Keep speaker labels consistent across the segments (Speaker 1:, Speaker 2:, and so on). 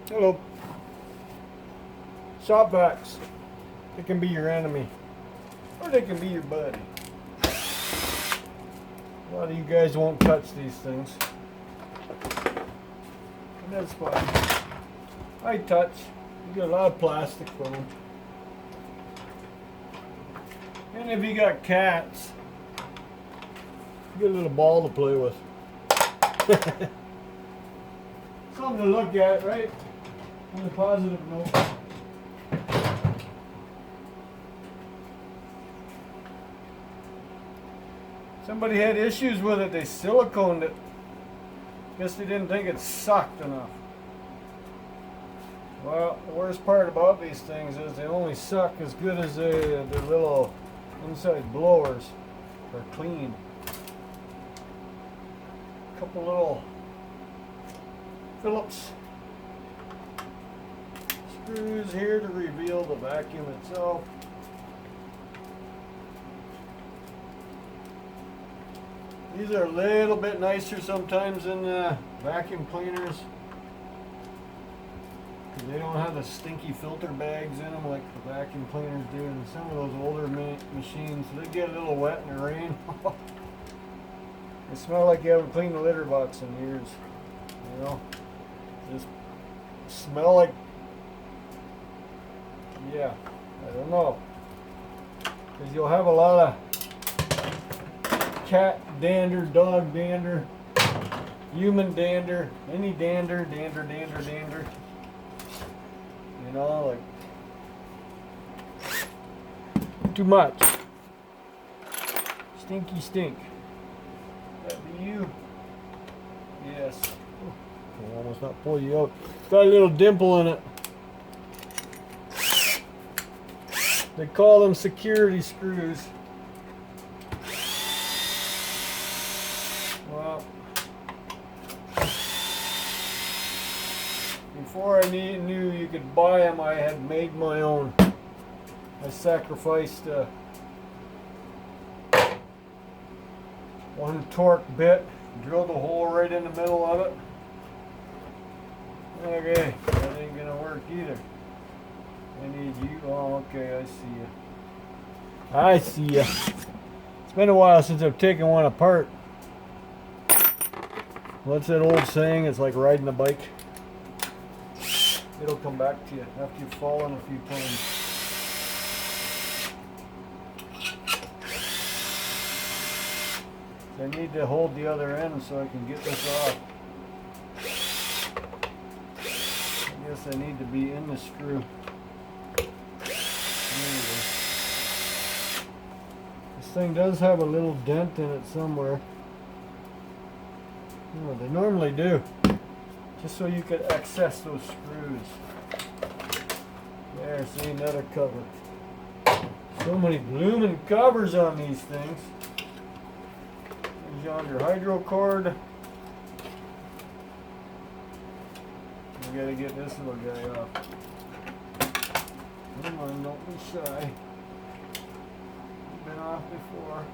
Speaker 1: Hello. Shopvacs. They can be your enemy. Or they can be your buddy. A lot of you guys won't touch these things. And that's fine. I touch. You get a lot of plastic from them. And if you got cats, you get a little ball to play with. Something to look at, right? On a positive note. Somebody had issues with it. They siliconed it. Guess they didn't think it sucked enough. Well, the worst part about these things is they only suck as good as their little inside blowers are clean. A couple little Phillips screws here to reveal the vacuum itself. These are a little bit nicer sometimes than vacuum cleaners, because they don't have the stinky filter bags in them like the vacuum cleaners do. And some of those older machines, they get a little wet in the rain. They smell like you haven't cleaned the litter box in years. You know, just smell like, yeah, I don't know, because you'll have a lot of cat dander, dog dander, human dander, any dander. You know, like too much. Stinky stink. That be you? Yes. I'll almost not pull you out. Got a little dimple in it. They call them security screws. Well, before I knew you could buy them, I had made my own. I sacrificed one torque bit, drilled a hole right in the middle of it. Okay, that ain't gonna work either. I need you. Oh, okay, I see ya. It's been a while since I've taken one apart. What's that old saying? It's like riding a bike. It'll come back to you after you've fallen a few times. I need to hold the other end so I can get this off. I guess I need to be in the screw. This thing does have a little dent in it somewhere. Oh, they normally do, just so you could access those screws. There, see, another cover. So many blooming covers on these things. There's yonder hydro cord. We gotta get this little guy off. Come on, don't be shy. You've been off before.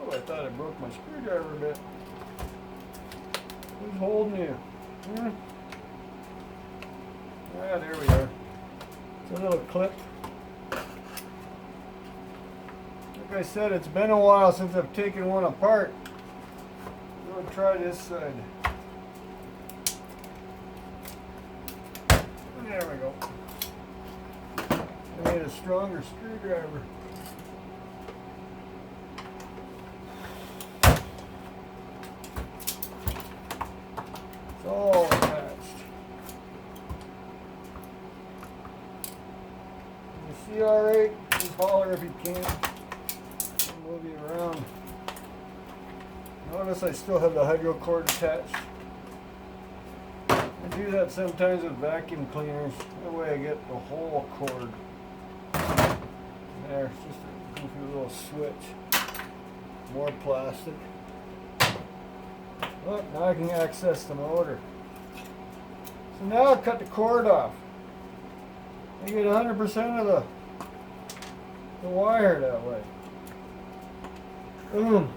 Speaker 1: Oh, I thought I broke my screwdriver a bit. Who's holding you? Ah, there we are. It's a little clip. Like I said, it's been a while since I've taken one apart. I'm going to try this side. There we go. I need a stronger screwdriver. It's all attached. Can you see all right? Just holler if you can. I'll move you around. Notice I still have the hydro cord attached. I do that sometimes with vacuum cleaners. That way I get the whole cord. There, it's just a goofy little switch. More plastic. Look, now I can access the motor. So now I'll cut the cord off. I get 100% of the wire that way. Boom.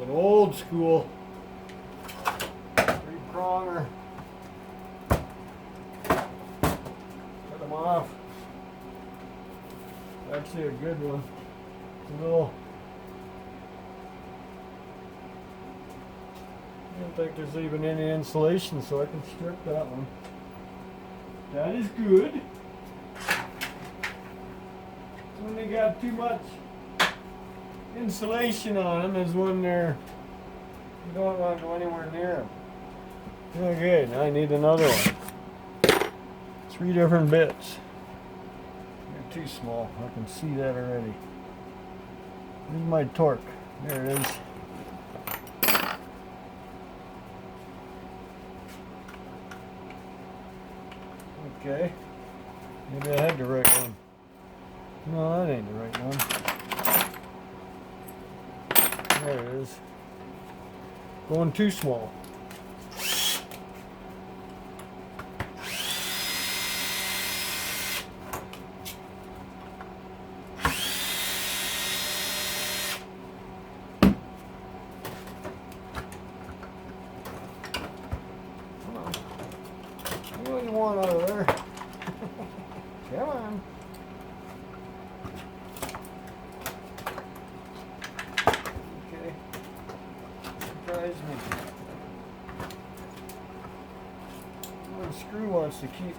Speaker 1: It's an old school 3-pronger. Cut them off. Actually a good one. It's a little. I don't think there's even any insulation, so I can strip that one. That is good. When they got too much insulation on them is when they're, you don't want to go anywhere near them. Okay, now I need another one. 3 different bits. They're too small. I can see that already. Here's my torque. There it is. Okay. Maybe I had the right one. No, that ain't the right one. There it is. Going too small. Come on. What do you want out of there? Come on. Me. The screw wants to keep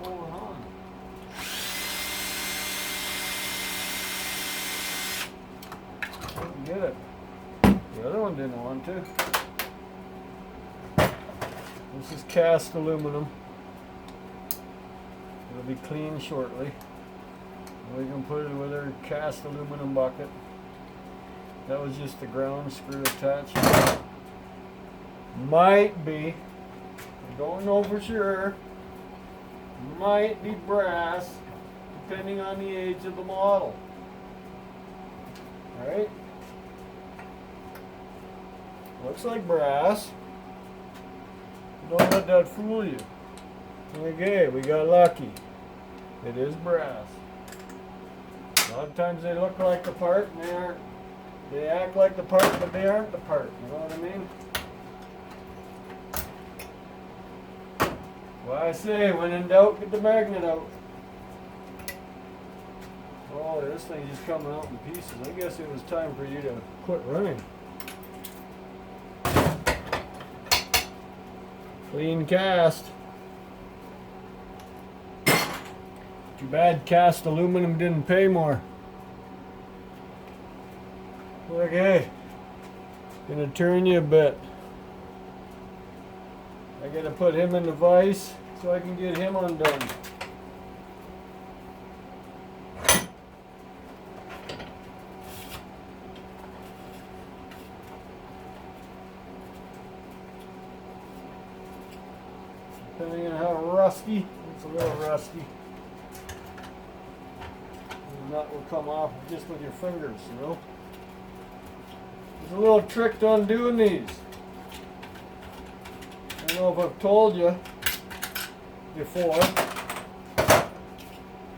Speaker 1: holding on. Didn't get it. The other one didn't want to. This is cast aluminum. It'll be clean shortly. We can put it with our cast aluminum bucket. That was just the ground screw attachment. Might be, I don't know for sure, might be brass, depending on the age of the model. Alright? Looks like brass. Don't let that fool you. Okay, we got lucky. It is brass. A lot of times they look like the part and they aren't. They act like the part, but they aren't the part. You know what I mean? Well, I say, when in doubt, get the magnet out. Oh, this thing is coming out in pieces. I guess it was time for you to quit running. Clean cast. Too bad cast aluminum didn't pay more. Okay, gonna turn you a bit. I gotta put him in the vise so I can get him undone. Depending on how rusty, it's a little rusty. The nut will come off just with your fingers, you know. There's a little trick to undoing these. I don't know if I've told you before, but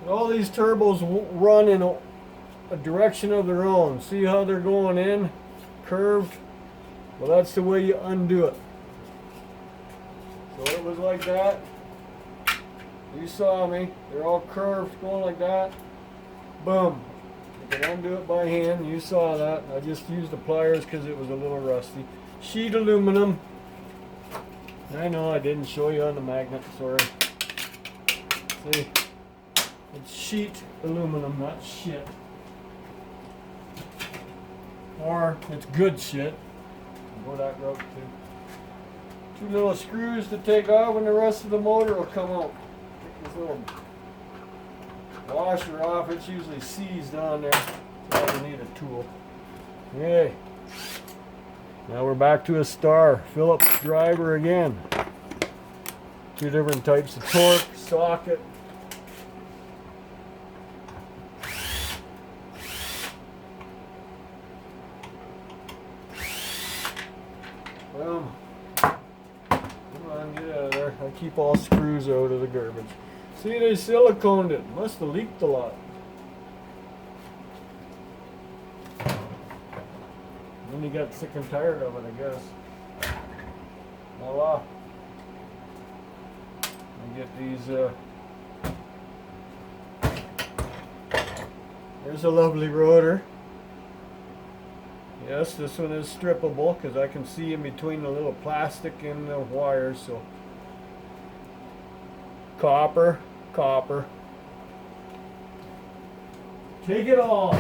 Speaker 1: all these turbos run in a direction of their own. See how they're going in, curved? Well, that's the way you undo it. So it was like that. You saw me. They're all curved, going like that. Boom. You can undo it by hand. You saw that. I just used the pliers because it was a little rusty. Sheet aluminum. I know I didn't show you on the magnet. Sorry. See? It's sheet aluminum, not shit. Or it's good shit. I'll go that route too. 2 little screws to take off and the rest of the motor will come out. Take this little washer off. It's usually seized on there, so I need a tool. Okay. Now we're back to a star. Phillips driver again. 2 different types of torque, socket. Boom. Come on, get out of there. I keep all screws out of the garbage. See, they siliconed it. Must have leaked a lot. Then he got sick and tired of it, I guess. Voila. I get these, there's a lovely rotor. Yes, this one is strippable because I can see in between the little plastic and the wires, so. Copper, copper. Take it all.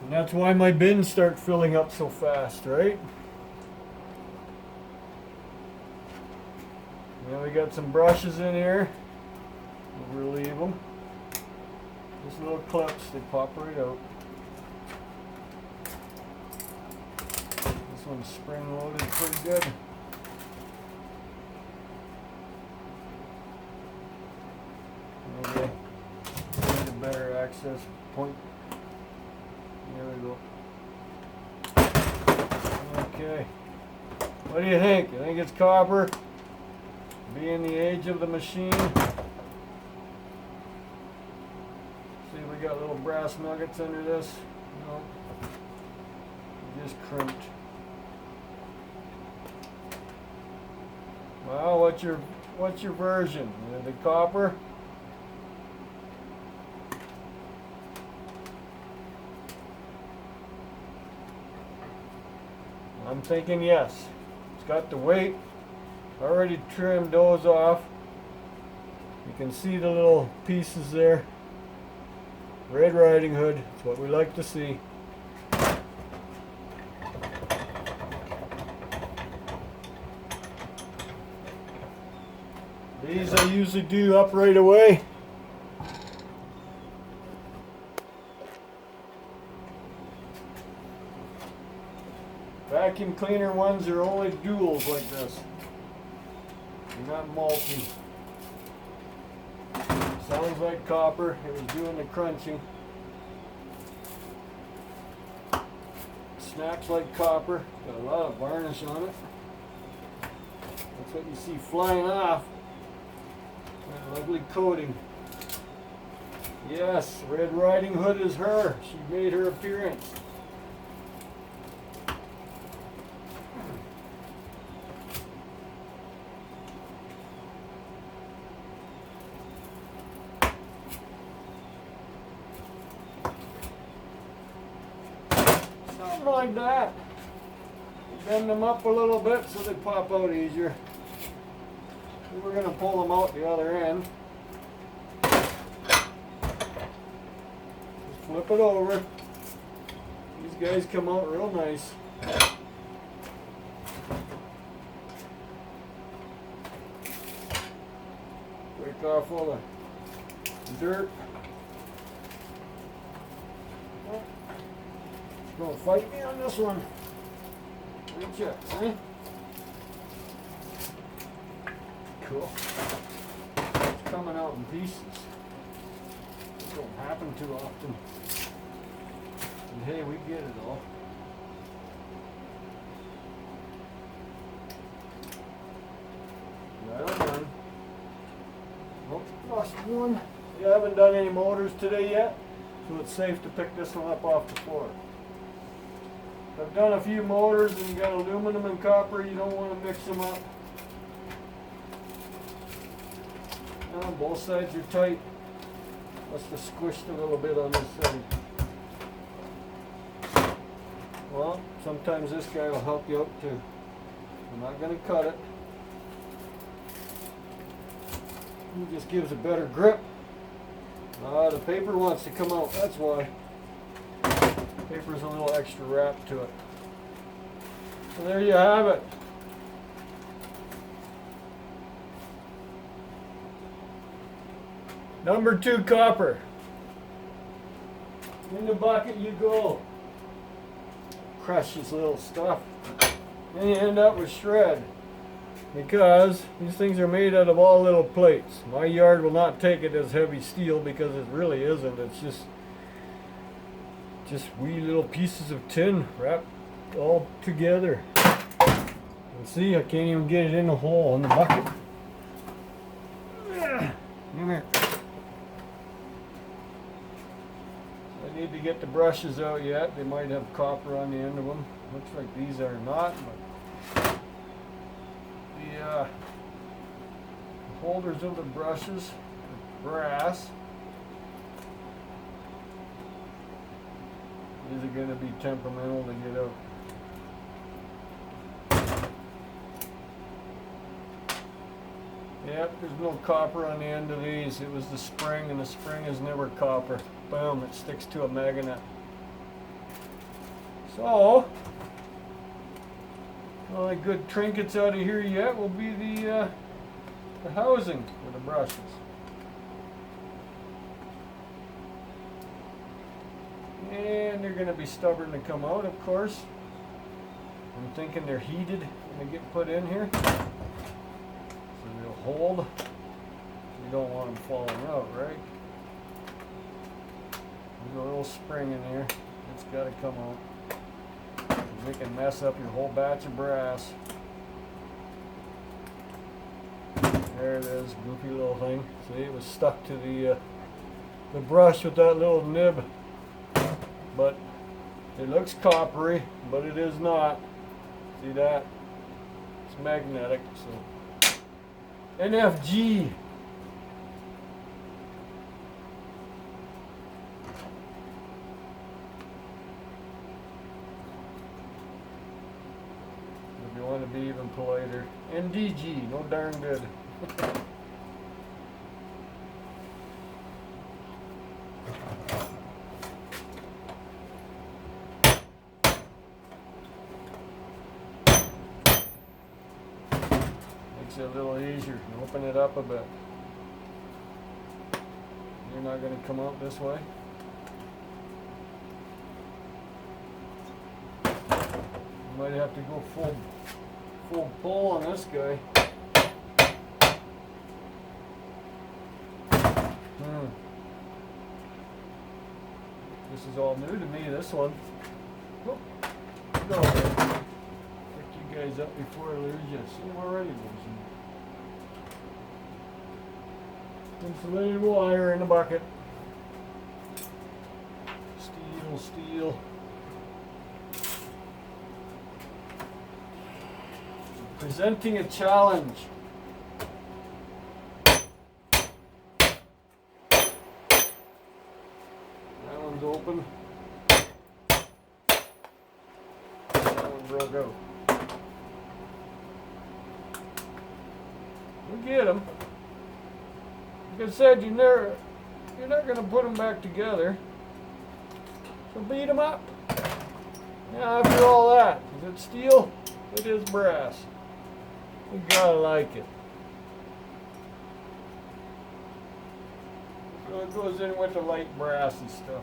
Speaker 1: And that's why my bins start filling up so fast, right? Now we got some brushes in here. We'll relieve them. Just little clips, they pop right out. This one's spring loaded pretty good. Maybe need a better access point. There we go. Okay. What do you think? You think it's copper? Being the age of the machine. See, we got little brass nuggets under this. No. Just crimped. Well, what's your version? The copper? I'm thinking yes. It's got the weight. Already trimmed those off. You can see the little pieces there. Red Riding Hood. It's what we like to see. These I usually do up right away. Vacuum cleaner ones are only duals like this. They're not multi. Sounds like copper. It was doing the crunching. Snaps like copper. Got a lot of varnish on it. That's what you see flying off. That lovely coating. Yes, Red Riding Hood is her. She made her appearance. Something like that. Bend them up a little bit so they pop out easier. We're going to pull them out the other end. Just flip it over. These guys come out real nice. Break off all the dirt. Don't fight me on this one. Reach it, eh? Cool. It's coming out in pieces. This don't happen too often. And hey, we get it all. Right on. Oh, lost one. We haven't done any motors today yet, so it's safe to pick this one up off the floor. I've done a few motors and you got aluminum and copper, you don't want to mix them up. Now, both sides are tight. Must have squished a little bit on this side. Well, sometimes this guy will help you out too. I'm not going to cut it. He just gives a better grip. The paper wants to come out, that's why. Paper's a little extra wrap to it. So there you have it. Number 2 copper. In the bucket you go. Crush this little stuff. Then you end up with shred. Because these things are made out of all little plates. My yard will not take it as heavy steel because it really isn't. It's just wee little pieces of tin wrapped all together. And see, I can't even get it in the hole in the bucket. Come here. need to get the brushes out yet. They might have copper on the end of them. Looks like these are not, but the holders of the brushes are brass. These are going to be temperamental to get out. Yep, there's no copper on the end of these. It was the spring, and the spring is never copper. Boom, it sticks to a magnet. So, only good trinkets out of here yet will be the housing for the brushes. And they're going to be stubborn to come out, of course. I'm thinking they're heated when they get put in here. So they'll hold. You don't want them falling out, right? There's a little spring in there. It's got to come out. They can mess up your whole batch of brass. There it is, goofy little thing. See, it was stuck to the brush with that little nib. But it looks coppery, but it is not. See that? It's magnetic, so. NFG. If you want to be even politer. NDG, no darn good. Makes it a little easier. Open it up a bit. You're not going to come out this way. You might have to go full pull on this guy. This is all new to me, this one. Oh, go ahead. Pick you guys up before I lose you. See, I'm already losing. Insulated wire in the bucket. Steel. Presenting a challenge. Open. That one broke out. We'll get them. Like I said, you're not going to put them back together. So beat them up. Now after all that, is it steel? It is brass. You gotta like it. So it goes in with the light brass and stuff.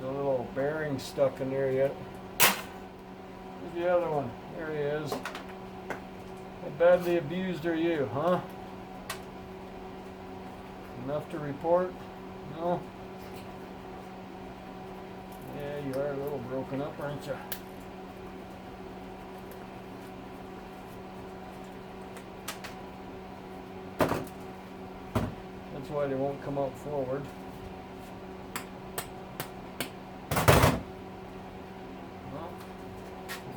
Speaker 1: The little bearing stuck in there yet. Where's the other one? There he is. How badly abused are you, huh? Enough to report? No? Yeah, you are a little broken up, aren't you? That's why they won't come out forward.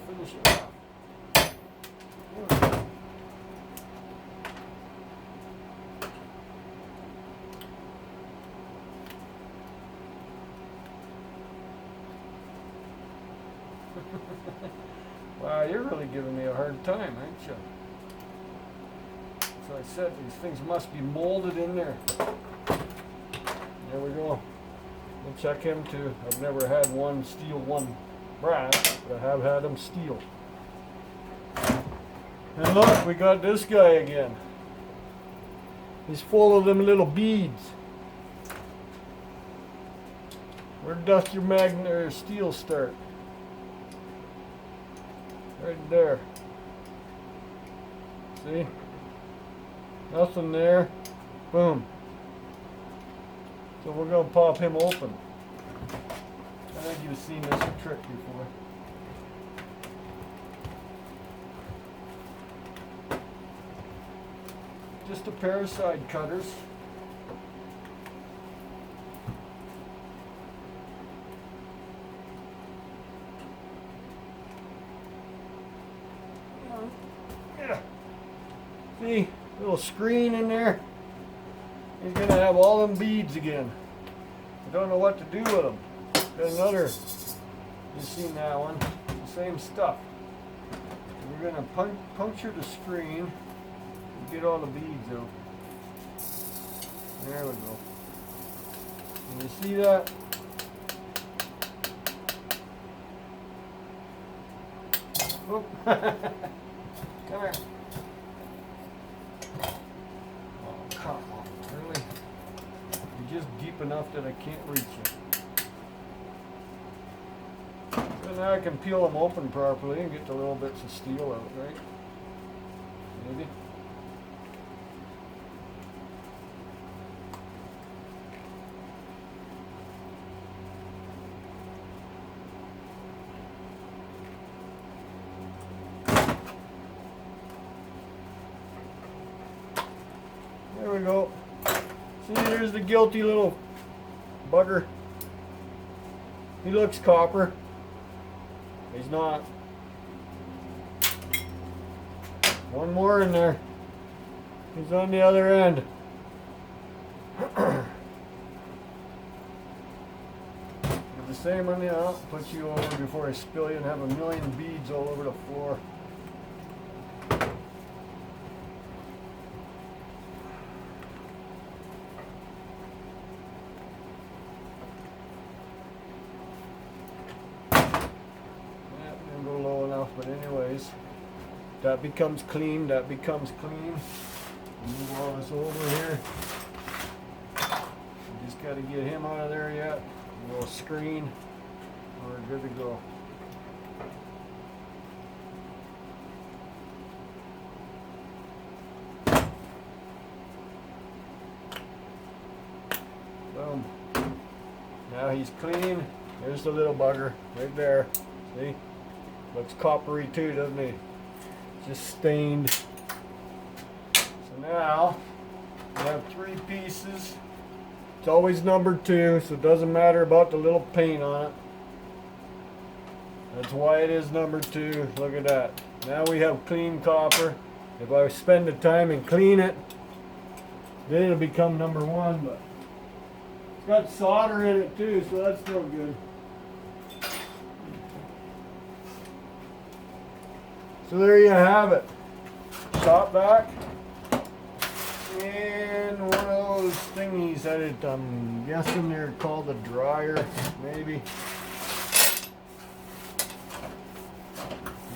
Speaker 1: Finish it off. Wow, you're really giving me a hard time, aren't you? So I said these things must be molded in there. There we go. We'll check him too. I've never had one steel, one brass, but I have had them steel. And look, we got this guy again. He's full of them little beads. Where doth your magnet or steel start? Right there. See? Nothing there. Boom. So we're going to pop him open. I think you've seen this trick before. Just a pair of side cutters. See, little screen in there. He's gonna have all them beads again. I don't know what to do with them. Got another, you've seen that one, the same stuff. We're gonna puncture the screen and get all the beads out. There we go. Can you see that? Oop. Come here. Oh, come on, really? You're just deep enough that I can't reach you. So now I can peel them open properly and get the little bits of steel out, right? Maybe. There we go. See, there's the guilty little bugger. He looks copper. He's not. One more in there. He's on the other end. The same on the I'll put you over before I spill you and have a million beads all over the floor. But anyways, that becomes clean, that becomes clean. Move all this over here. We just got to get him out of there yet. A little screen. We're good to go. Boom. Now he's clean. There's the little bugger right there. See? Looks coppery too, doesn't he? Just stained. So now we have 3 pieces. It's always number 2, so it doesn't matter about the little paint on it. That's why it is number 2. Look at that. Now we have clean copper. If I spend the time and clean it, then it'll become number 1. But it's got solder in it too, so that's still good. So there you have it. Shopvac. And one of those thingies that I'm guessing they're called a dryer, maybe.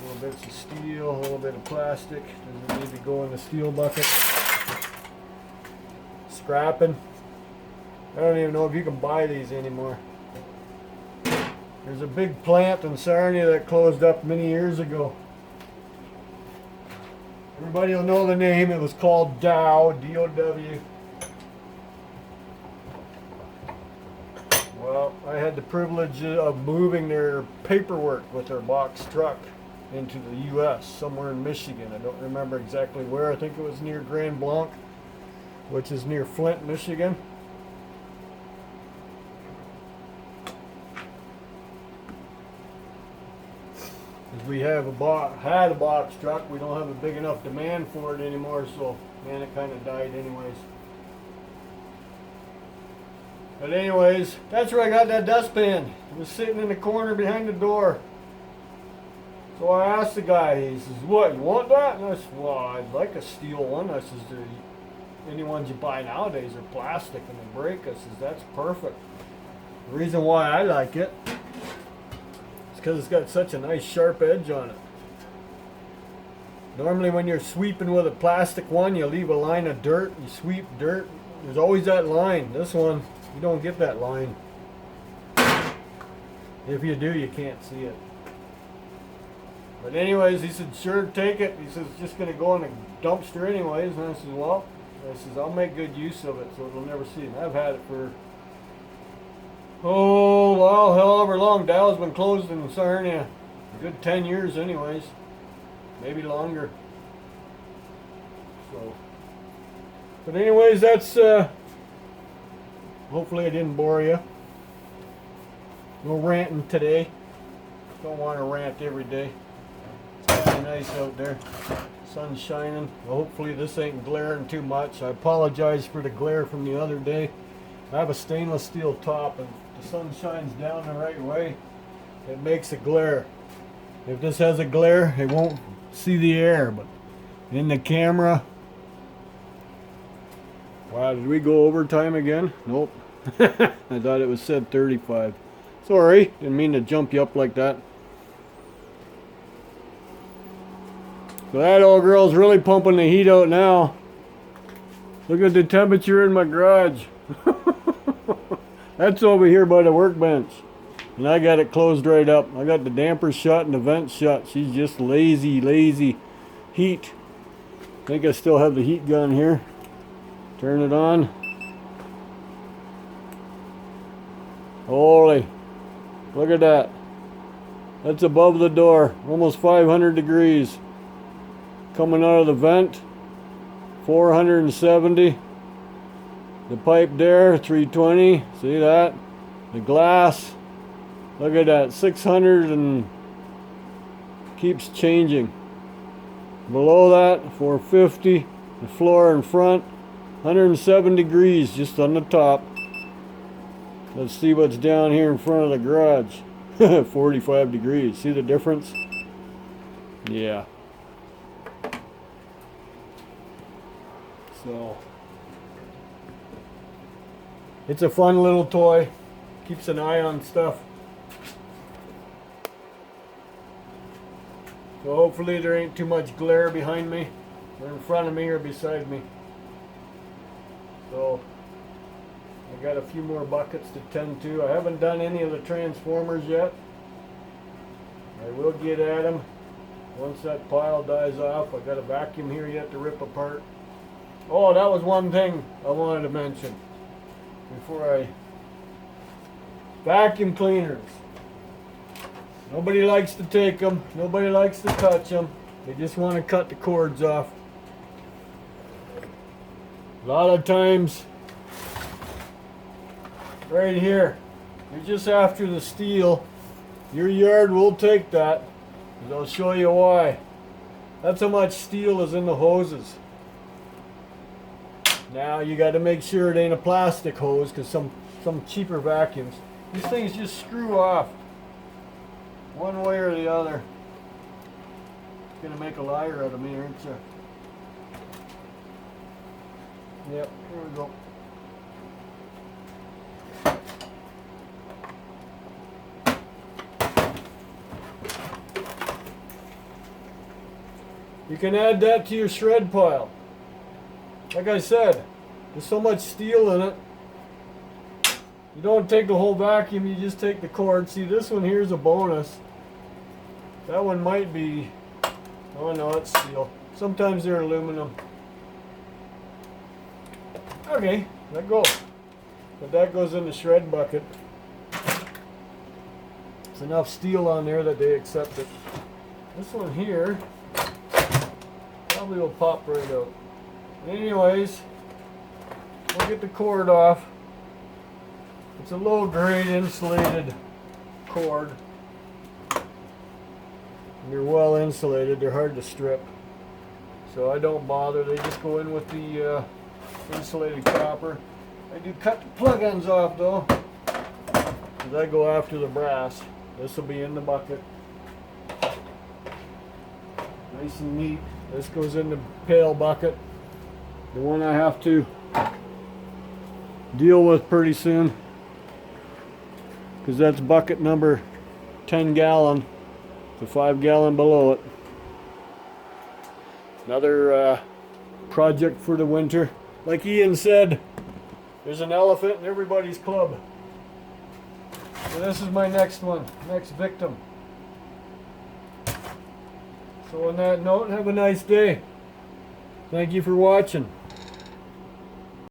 Speaker 1: Little bits of steel, a little bit of plastic. Doesn't need to go in the steel bucket. Scrapping. I don't even know if you can buy these anymore. There's a big plant in Sarnia that closed up many years ago. Everybody will know the name. It was called Dow, D-O-W. Well, I had the privilege of moving their paperwork with their box truck into the U.S., somewhere in Michigan. I don't remember exactly where. I think it was near Grand Blanc, which is near Flint, Michigan. We have had a box truck. We don't have a big enough demand for it anymore, so man, it kind of died anyways. But anyways, that's where I got that dustpan. It was sitting in the corner behind the door. So I asked the guy, he says, "What, you want that?" And I said, "Well, I'd like a steel one." I says, "Any ones you buy nowadays are plastic and they break." I says, "That's perfect." The reason why I like it because it's got such a nice sharp edge on it. Normally when you're sweeping with a plastic one, you leave a line of dirt, you sweep dirt, there's always that line. This one, you don't get that line. If you do, you can't see it. But anyways, he said, "Sure, take it." He says, "It's just going to go in a dumpster anyways." And I said, "Well," I says, "I'll make good use of it so it'll never see it." And I've had it for well, however long. Dow's been closed in Sarnia. A good 10 years anyways. Maybe longer. So, but anyways, that's, hopefully I didn't bore you. No ranting today. Don't want to rant every day. It's kind awfully nice out there. Sun's shining. Well, hopefully this ain't glaring too much. I apologize for the glare from the other day. I have a stainless steel top, and if the sun shines down the right way, it makes a glare. If this has a glare, it won't see the air, but in the camera. Wow, did we go overtime again? Nope. I thought it was said 35. Sorry, didn't mean to jump you up like that. So that old girl's really pumping the heat out now. Look at the temperature in my garage. That's over here by the workbench. And I got it closed right up. I got the dampers shut and the vents shut. She's just lazy heat. I think I still have the heat gun here. Turn it on. Holy, look at that. That's above the door, almost 500 degrees. Coming out of the vent, 470. The pipe there, 320. See that? The glass, look at that, 600, and keeps changing. Below that, 450. The floor in front, 107 degrees just on the top. Let's see what's down here in front of the garage. 45 degrees. See the difference? Yeah. So, it's a fun little toy. Keeps an eye on stuff. So hopefully there ain't too much glare behind me, or in front of me, or beside me. So, I got a few more buckets to tend to. I haven't done any of the transformers yet. I will get at them once that pile dies off. I got a vacuum here yet to rip apart. Oh, that was one thing I wanted to mention before I... Vacuum cleaners. Nobody likes to take them. Nobody likes to touch them. They just want to cut the cords off. A lot of times, right here, you're just after the steel. Your yard will take that, and I'll show you why. That's how much steel is in the hoses. Now you got to make sure it ain't a plastic hose, because some cheaper vacuums, these things just screw off one way or the other. It's gonna make a liar out of me, aren't you? Yep, here we go. You can add that to your shred pile. Like I said, there's so much steel in it. You don't take the whole vacuum, you just take the cord. See, this one here is a bonus. That one might be, oh no, it's steel. Sometimes they're aluminum. Okay, let go. But that goes in the shred bucket. There's enough steel on there that they accept it. This one here probably will pop right out. Anyways, we'll get the cord off. It's a low grade insulated cord. They're well insulated, they're hard to strip. So I don't bother, they just go in with the insulated copper. I do cut the plug ends off though, because I go after the brass. This will be in the bucket. Nice and neat. This goes in the pail bucket. The one I have to deal with pretty soon, because that's bucket number 10 gallon, the 5 gallon below it. Another project for the winter. Like Ian said, there's an elephant in everybody's club. So this is my next one, next victim. So on that note, have a nice day. Thank you for watching.